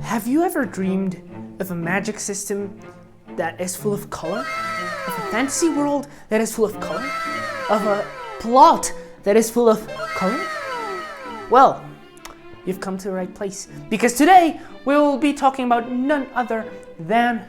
Have you ever dreamed of a magic system that is full of color? Of a fantasy world that is full of color? Of a plot that is full of color? Well, you've come to the right place, because today we will be talking about none other than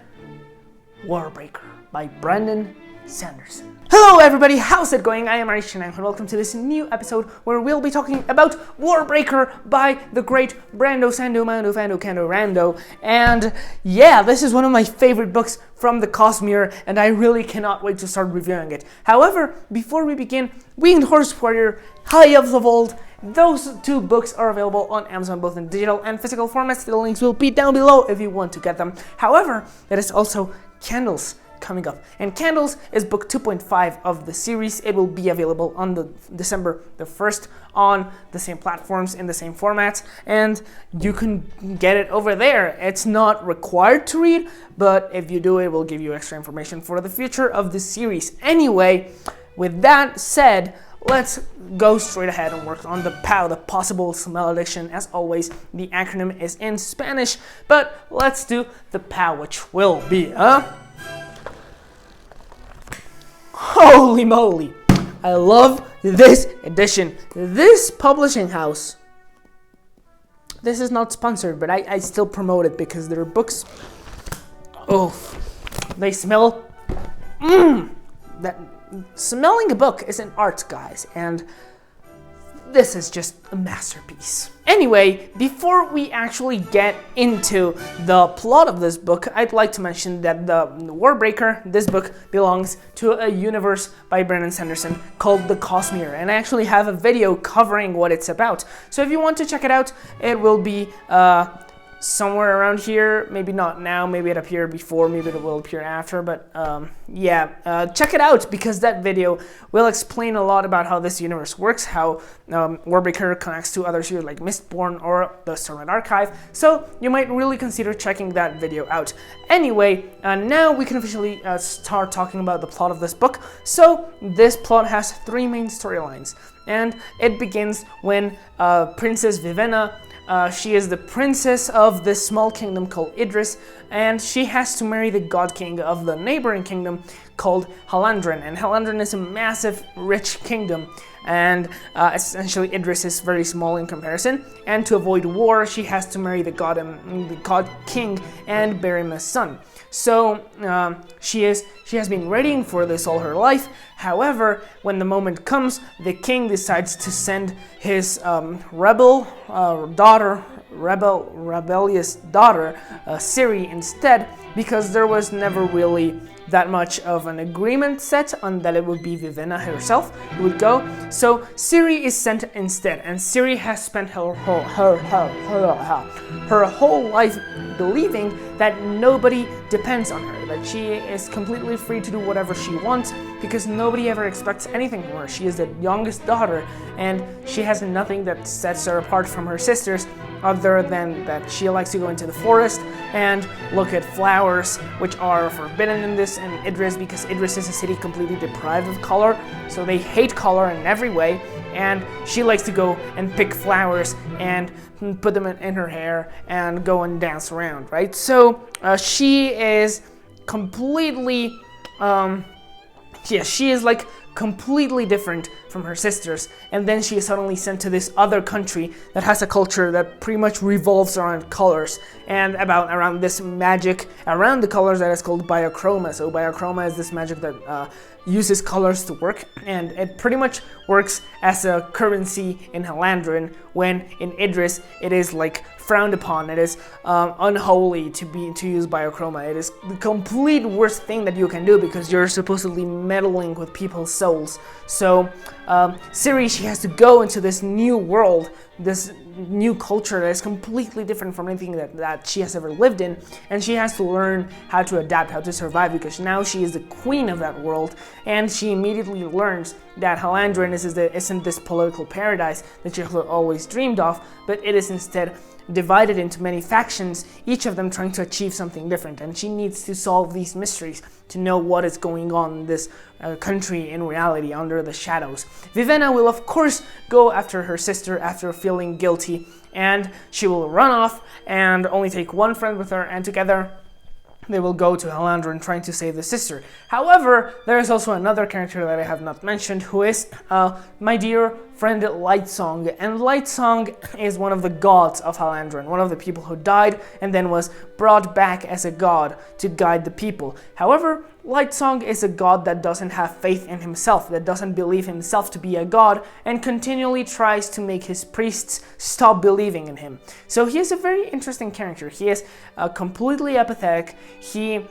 Warbreaker by Brandon Sanderson. Hello everybody, how's it going? I am Arish and welcome to this new episode where we'll be talking about Warbreaker by the great Brando Sando Mando Fando Kando Rando. And yeah, this is one of my favorite books from the Cosmere, and I really cannot wait to start reviewing it. However, before we begin, Winged Horse Warrior, High of the Vault, those two books are available on Amazon both in digital and physical formats. The links will be down below if you want to get them. However, there is also Candles coming up, and Candles is book 2.5 of the series. It will be available on December the 1st on the same platforms in the same formats, and you can get it over there. It's not required to read, but if you do, it will give you extra information for the future of the series. Anyway, with that said, let's go straight ahead and work on the P.A.O, the possible smell addiction. As always, the acronym is in Spanish, but let's do the P.A.O, which will be, holy moly, I love this edition. This publishing house, this is not sponsored, but I still promote it because their books, oh, they smell, that smelling a book is an art, guys, and this is just a masterpiece. Anyway, before we actually get into the plot of this book, I'd like to mention that the Warbreaker, this book, belongs to a universe by Brandon Sanderson called the Cosmere, and I actually have a video covering what it's about. So if you want to check it out, it will be somewhere around here. Maybe not now, maybe it appeared before, maybe it will appear after, but check it out, because that video will explain a lot about how this universe works, how Warbreaker connects to other series like Mistborn or the Stormlight Archive, so you might really consider checking that video out. Anyway, now we can officially start talking about the plot of this book. So this plot has three main storylines, and it begins when Princess Vivenna, she is the princess of this small kingdom called Idris, and she has to marry the god king of the neighboring kingdom called Halandren. And Halandren is a massive, rich kingdom, and essentially Idris is very small in comparison. And to avoid war, she has to marry the god king and bear him a son. So she has been waiting for this all her life. However, when the moment comes, the king decides to send his rebellious daughter, Ciri, instead, because there was never really that much of an agreement set on that it would be Vivenna herself who would go. So Ciri is sent instead, and Ciri has spent her whole life believing that nobody depends on her, that she is completely free to do whatever she wants because nobody ever expects anything from her. She is the youngest daughter, and she has nothing that sets her apart from her sisters other than that she likes to go into the forest and look at flowers, which are forbidden in Idris, because Idris is a city completely deprived of color, so they hate color in every way, and she likes to go and pick flowers and put them in her hair and go and dance around, right? So she is completely, she is like completely different from her sisters, and then she is suddenly sent to this other country that has a culture that pretty much revolves around colors and around this magic around the colors that is called biochroma. So biochroma is this magic that uses colors to work, and it pretty much works as a currency in Halandren, when in Idris it is like frowned upon. It is unholy to use biochroma. It is the complete worst thing that you can do because you're supposedly meddling with people's souls. So Ciri, she has to go into this new world, this new culture that is completely different from anything that she has ever lived in, and she has to learn how to adapt, how to survive, because now she is the queen of that world, and she immediately learns that Halandren isn't this political paradise that she has always dreamed of, but it is instead divided into many factions, each of them trying to achieve something different, and she needs to solve these mysteries to know what is going on in this country in reality under the shadows. Vivenna will of course go after her sister after feeling guilty, and she will run off and only take one friend with her, and together they will go to Halandren trying to save the sister. However, there is also another character that I have not mentioned, who is my dear friend Lightsong. And Lightsong is one of the gods of Halandren, one of the people who died and then was brought back as a god to guide the people. However, Lightsong is a god that doesn't have faith in himself, that doesn't believe himself to be a god, and continually tries to make his priests stop believing in him. So he is a very interesting character. He is completely apathetic. He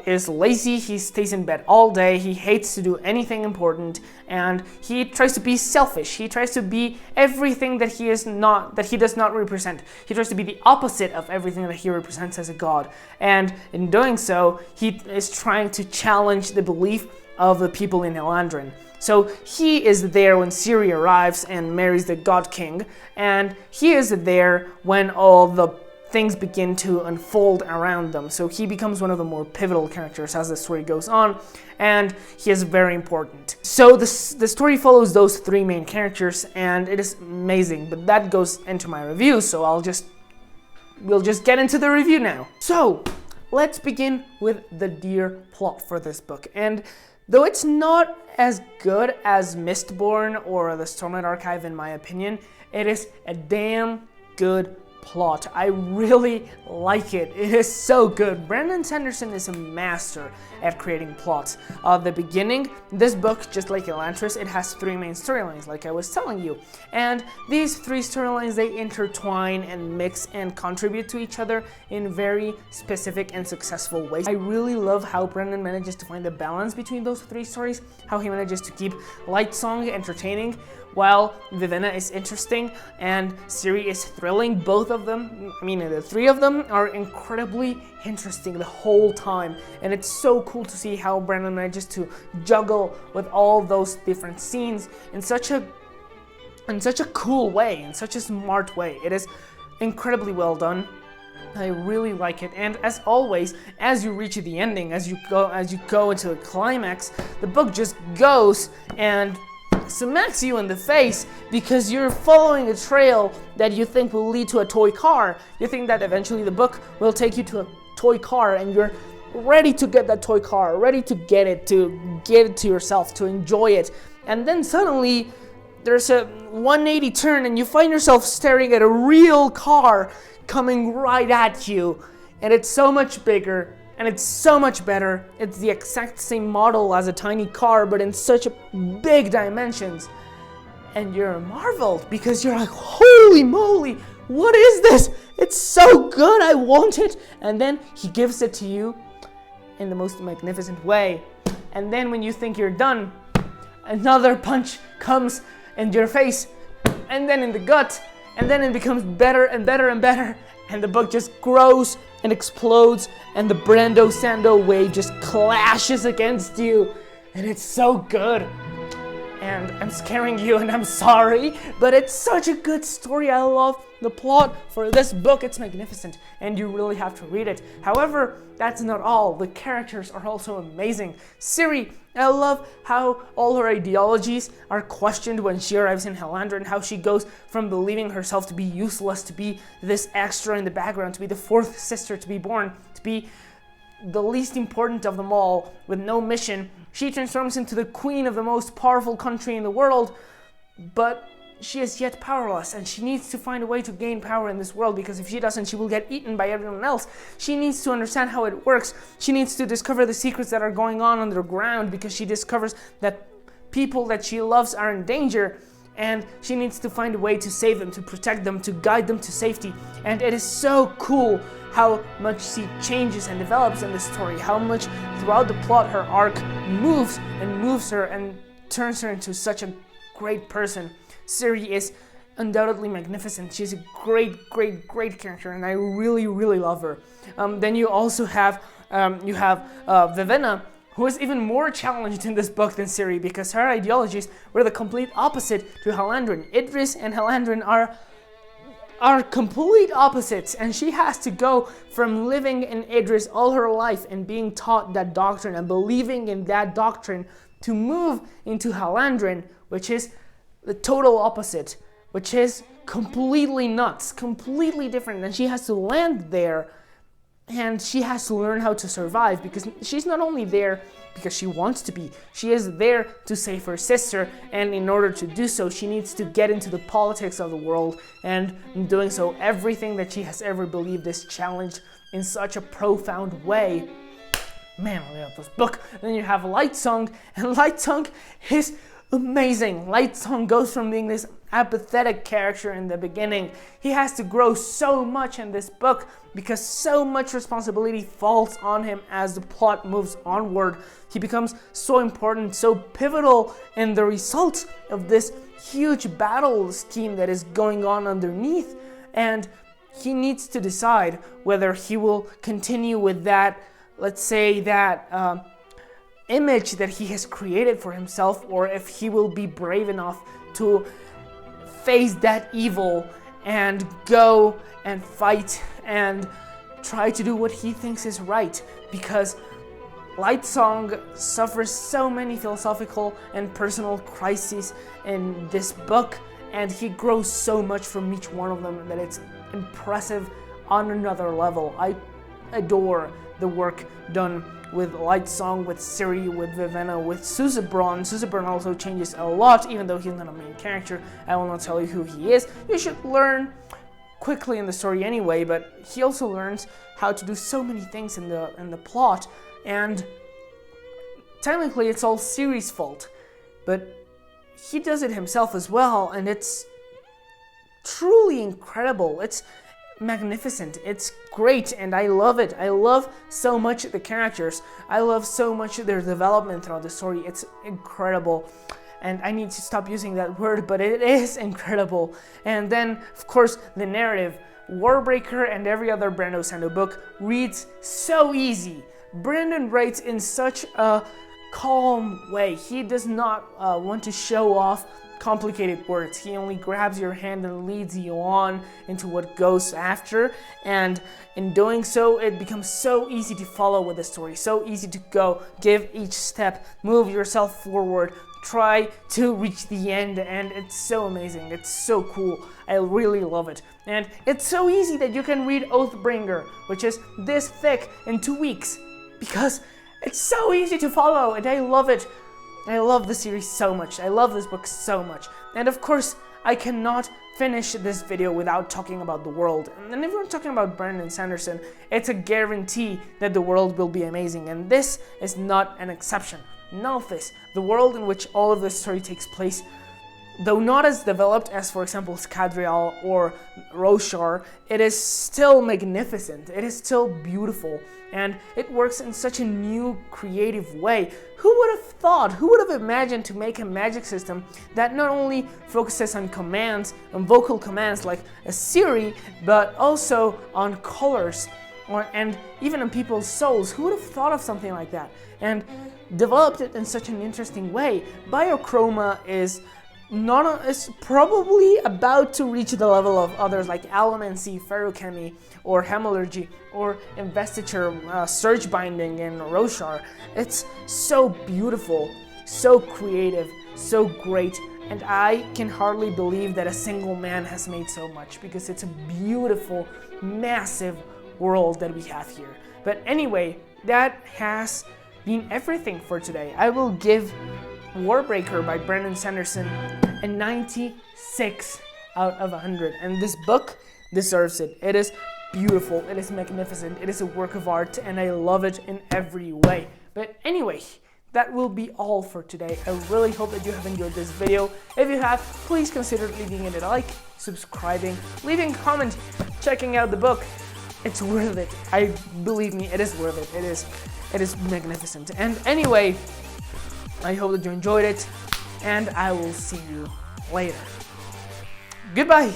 is lazy. He stays in bed all day. He hates to do anything important, and he tries to be selfish. He tries to be everything that he is not, that he does not represent. He tries to be the opposite of everything that he represents as a god, and in doing so, he is trying to challenge the belief of the people in Halandren. So he is there when Ciri arrives and marries the God King, and he is there when all the things begin to unfold around them. So he becomes one of the more pivotal characters as the story goes on, and he is very important. So the story follows those three main characters, and it is amazing, but that goes into my review, so we'll just get into the review now. So let's begin with the dear plot for this book. And though it's not as good as Mistborn or the Stormlight Archive in my opinion, it is a damn good plot. I really like it. It is so good. Brandon Sanderson is a master at creating plots. The beginning, this book, just like Elantris, it has three main storylines, like I was telling you. And these three storylines, they intertwine and mix and contribute to each other in very specific and successful ways. I really love how Brandon manages to find the balance between those three stories, how he manages to keep Lightsong entertaining, while Vivenna is interesting and Ciri is thrilling. Both of them, the three of them are incredibly interesting the whole time, and it's so cool to see how Brandon manages to juggle with all those different scenes in such a cool way, in such a smart way. It is incredibly well done. I really like it, and as always, as you reach the ending, as you go into the climax, the book just goes and smacks you in the face because you're following a trail that you think will lead to a toy car. You think that eventually the book will take you to a toy car, and you're ready to get that toy car, ready to get it, to give it to yourself, to enjoy it. And then suddenly there's a 180 turn and you find yourself staring at a real car coming right at you, and it's so much bigger and it's so much better. It's the exact same model as a tiny car, but in such a big dimensions. And you're marveled because you're like, holy moly, what is this? It's so good, I want it. And then he gives it to you in the most magnificent way. And then when you think you're done, another punch comes in your face, and then in the gut, and then it becomes better and better and better. And the book just grows and explodes, and the Brando Sando wave just clashes against you, and it's so good. And I'm scaring you, and I'm sorry, but it's such a good story. I love the plot for this book. It's magnificent, and you really have to read it. However, that's not all. The characters are also amazing. Ciri, I love how all her ideologies are questioned when she arrives in Halandren, how she goes from believing herself to be useless, to be this extra in the background, to be the fourth sister to be born, to be the least important of them all, with no mission. She transforms into the queen of the most powerful country in the world, but she is yet powerless, and she needs to find a way to gain power in this world, because if she doesn't, she will get eaten by everyone else. She needs to understand how it works. She needs to discover the secrets that are going on underground, because she discovers that people that she loves are in danger, and she needs to find a way to save them, to protect them, to guide them to safety. And it is so cool how much she changes and develops in this story, how much throughout the plot her arc moves her and turns her into such a great person. Ciri is undoubtedly magnificent. She's a great character, and I really love her. Then you also have Vivenna, who is even more challenged in this book than Ciri, because her ideologies were the complete opposite to Halandren. Idris and Halandren are complete opposites, and she has to go from living in Idris all her life and being taught that doctrine and believing in that doctrine to move into Halandren, which is the total opposite, which is completely nuts, completely different, and she has to land there, and she has to learn how to survive, because she's not only there because she wants to be, she is there to save her sister, and in order to do so, she needs to get into the politics of the world, and in doing so, everything that she has ever believed is challenged in such a profound way. Man, I love this book. And then you have Light Song, and Light Song is amazing. Light Song goes from being this apathetic character in the beginning. He has to grow so much in this book because so much responsibility falls on him as the plot moves onward. He becomes so important, so pivotal in the results of this huge battle scheme that is going on underneath. And he needs to decide whether he will continue with that, let's say, that image that he has created for himself, or if he will be brave enough to face that evil and go and fight and try to do what he thinks is right, because Light Song suffers so many philosophical and personal crises in this book, and he grows so much from each one of them that it's impressive on another level. I adore the work done with Light Song, with Siri, with Vivenna, with Susebron. Susebron also changes a lot, even though he's not a main character. I will not tell you who he is. You should learn quickly in the story anyway, but he also learns how to do so many things in the plot, and technically it's all Siri's fault, but he does it himself as well, and it's truly incredible. It's magnificent, it's great, and I love it. I love so much the characters. I love so much their development throughout the story. It's incredible, and I need to stop using that word, but it is incredible. And then, of course, the narrative. Warbreaker and every other Brando Sando book reads so easy. Brandon writes in such a calm way. He does not want to show off complicated words. He only grabs your hand and leads you on into what goes after, and in doing so, it becomes so easy to follow with the story, so easy to go, give each step, move yourself forward, try to reach the end, and it's so amazing. It's so cool. I really love it. And it's so easy that you can read Oathbringer, which is this thick, in 2 weeks, because it's so easy to follow, and I love it. I love the series so much. I love this book so much. And of course, I cannot finish this video without talking about the world. And if we're talking about Brandon Sanderson, it's a guarantee that the world will be amazing. And this is not an exception. Nalthis, the world in which all of this story takes place, though not as developed as, for example, Scadrial or Roshar, it is still magnificent. It is still beautiful, and it works in such a new, creative way. Who would have thought, who would have imagined to make a magic system that not only focuses on commands, on vocal commands like a Siri, but also on colors, and even on people's souls? Who would have thought of something like that? And developed it in such an interesting way. Biochroma is probably about to reach the level of others like Allomancy, Ferrochemy, or Hemorrhagy, or Investiture, Surge Binding in Roshar. It's so beautiful, so creative, so great, and I can hardly believe that a single man has made so much, because it's a beautiful, massive world that we have here. But anyway, that has been everything for today. I will give Warbreaker by Brandon Sanderson a 96 out of 100, and this book deserves it. It is beautiful, it is magnificent, it is a work of art, and I love it in every way. But anyway, that will be all for today. I really hope that you have enjoyed this video. If you have, please consider leaving it a like, subscribing, leaving a comment, checking out the book. It's worth it. Believe me, it is worth it. It is magnificent. And anyway, I hope that you enjoyed it, and I will see you later. Goodbye!